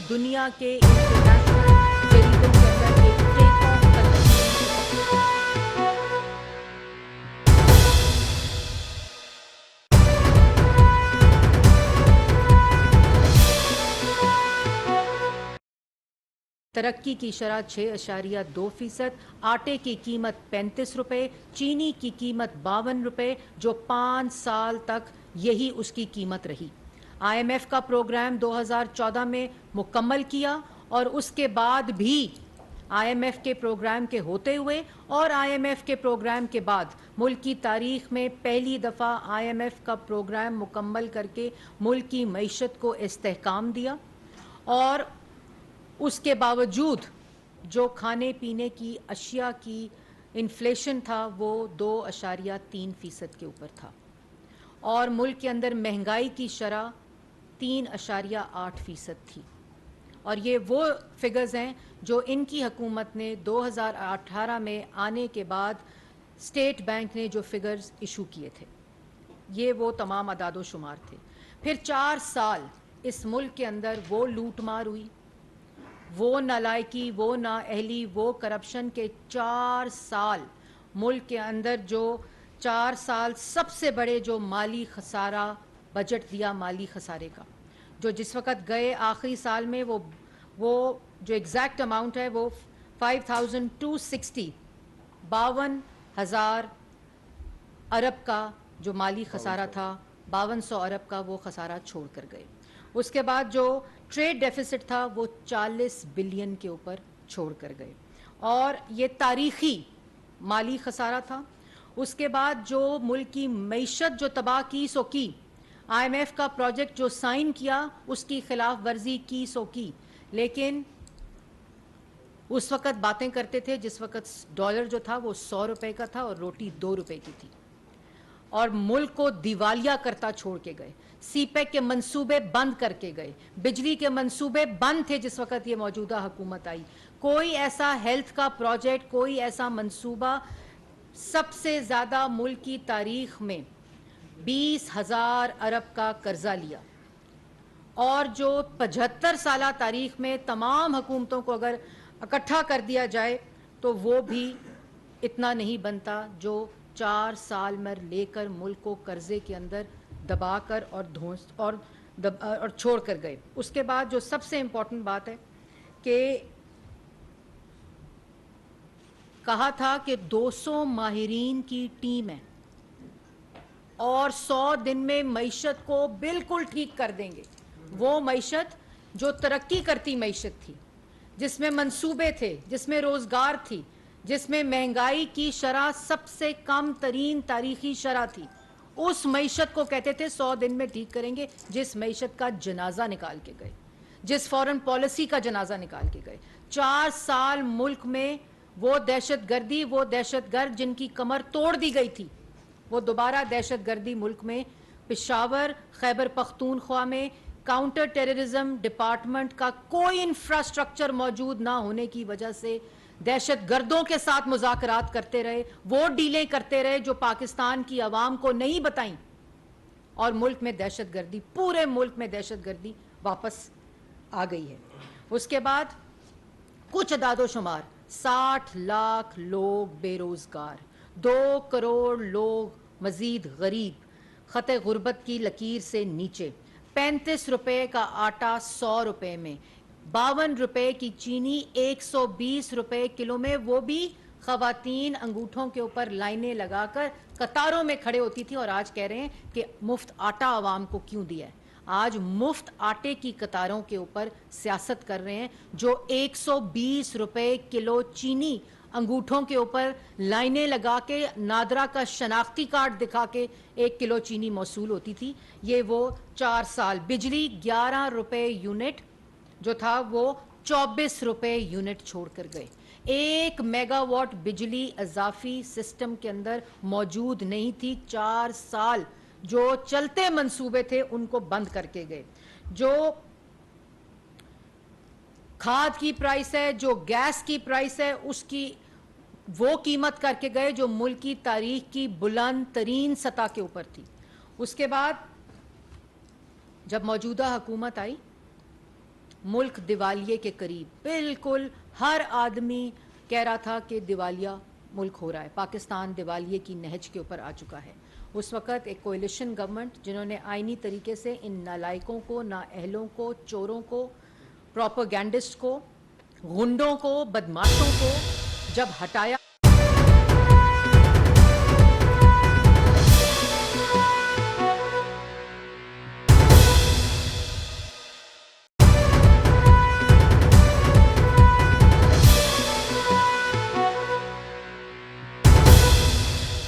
दुनिया के इंटरनेशनल जरीदों के अंदर एक टेक ऑफ करने तरक्की की शरह 6.2%, आटे की कीमत 35 रुपये, चीनी की कीमत 52 रुपये, जो 5 साल तक यही उसकी कीमत रही। IMF का प्रोग्राम 2014 में मुकम्मल किया और उसके बाद भी IMF के प्रोग्राम के होते हुए और IMF के प्रोग्राम के बाद मुल्क की तारीख में पहली दफ़ा IMF का प्रोग्राम मुकम्मल करके मुल्क की मईशत को इस्तेहकाम दिया। और उसके बावजूद जो खाने पीने की अशिया की इन्फ्लेशन था वो 2.3% के ऊपर था और मुल्क के अंदर महंगाई की शरह 3.8% थी। और ये वो फिगर्स हैं जो इनकी हुकूमत ने 2018 में आने के बाद स्टेट बैंक ने जो फिगर्स इशू किए थे, ये वो तमाम अदाद शुमार थे। फिर 4 साल इस मुल्क के अंदर वो लूट मार हुई, वो नालायकी, वो नाअहली, वो करप्शन के 4 साल मुल्क के अंदर जो 4 साल सबसे बड़े जो माली खसारा बजट दिया माली खसारे का, जो जिस वक़्त गए आखिरी साल में वो जो एग्जैक्ट अमाउंट है वो 5260 52,000 अरब का जो माली खसारा था, 5200 अरब का वो खसारा छोड़ कर गए। उसके बाद जो ट्रेड डेफिसिट था वो 40 बिलियन के ऊपर छोड़ कर गए और ये तारीखी माली खसारा था। उसके बाद जो मुल्क की मईशत जो तबाह की सो की, IMF का प्रोजेक्ट जो साइन किया उसकी खिलाफ वर्जी की सो की, लेकिन उस वक़्त बातें करते थे जिस वक़्त डॉलर जो था वो 100 रुपए का था और रोटी 2 रुपए की थी और मुल्क को दिवालिया करता छोड़ के गए। सीपेक के मंसूबे बंद करके गए, बिजली के मंसूबे बंद थे जिस वक़्त ये मौजूदा हुकूमत आई। कोई ऐसा हेल्थ का प्रोजेक्ट, कोई ऐसा मंसूबा, सबसे ज़्यादा मुल्क की तारीख में 20,000 अरब का कर्जा लिया और जो 75 साल तारीख में तमाम हुकूमतों को अगर इकट्ठा कर दिया जाए तो वो भी इतना नहीं बनता जो 4 साल में लेकर मुल्क को कर्जे के अंदर दबाकर और धोस और छोड़ कर गए। उसके बाद जो सबसे इम्पोर्टेंट बात है कि कहा था कि 200 माहिरीन की टीम है और 100 दिन में मईशत को बिल्कुल ठीक कर देंगे। वो मईशत जो तरक्की करती मईशत थी, जिसमें मंसूबे थे, जिसमें रोज़गार थी, जिसमें महंगाई की शरह सबसे कम तरीन तारीखी शरह थी, उस मईशत को कहते थे 100 दिन में ठीक करेंगे। जिस मईशत का जनाजा निकाल के गए, जिस फॉरेन पॉलिसी का जनाजा निकाल के गए। 4 साल मुल्क में वो दहशतगर्दी, वो दहशतगर्द जिनकी कमर तोड़ दी गई थी, वो दोबारा दहशतगर्दी मुल्क में पेशावर, खैबर पख्तूनख्वा में काउंटर टेररिज्म डिपार्टमेंट का कोई इंफ्रास्ट्रक्चर मौजूद ना होने की वजह से दहशतगर्दों के साथ मुज़ाकरात करते रहे, वो डीलें करते रहे जो पाकिस्तान की आवाम को नहीं बताई और मुल्क में दहशतगर्दी, पूरे मुल्क में दहशतगर्दी वापस आ गई है। उसके बाद कुछ अदादो शुमार, 60 लाख लोग बेरोजगार, 2 करोड़ लोग मजीद गरीब, खते गुर्बत की लकीर से नीचे, 35 रुपए का आटा 100 रुपए में, 52 रुपए की चीनी 120 रुपए किलो में, वो भी खवातीन अंगूठों के ऊपर लाइनें लगाकर कतारों में खड़े होती थी और आज कह रहे हैं कि मुफ्त आटा आवाम को क्यों दिया है। आज मुफ्त आटे की कतारों के ऊपर सियासत कर रहे हैं जो 120 रुपए किलो चीनी अंगूठों के ऊपर लाइनें लगा के नादरा का शनाख्ती कार्ड दिखा के 1 किलो चीनी मौसूल होती थी। ये वो 4 साल, बिजली 11 रुपए यूनिट जो था वो 24 रुपए यूनिट छोड़कर गए। 1 मेगावाट बिजली इजाफी सिस्टम के अंदर मौजूद नहीं थी। 4 साल जो चलते मंसूबे थे उनको बंद करके गए। जो खाद की प्राइस है, जो गैस की प्राइस है, उसकी वो कीमत करके गए जो मुल्क की तारीख की बुलंद तरीन सतह के ऊपर थी। उसके बाद जब मौजूदा हुकूमत आई मुल्क दिवालिये के करीब, बिल्कुल हर आदमी कह रहा था कि दिवालिया मुल्क हो रहा है, पाकिस्तान दिवालिये की नहज के ऊपर आ चुका है। उस वक़्त एक कोलिशन गवर्नमेंट जिन्होंने आईनी तरीके से इन नालायकों को, नाअहलों को, चोरों को, प्रोपेगेंडिस्ट को, गुंडों को, बदमाशों को जब हटाया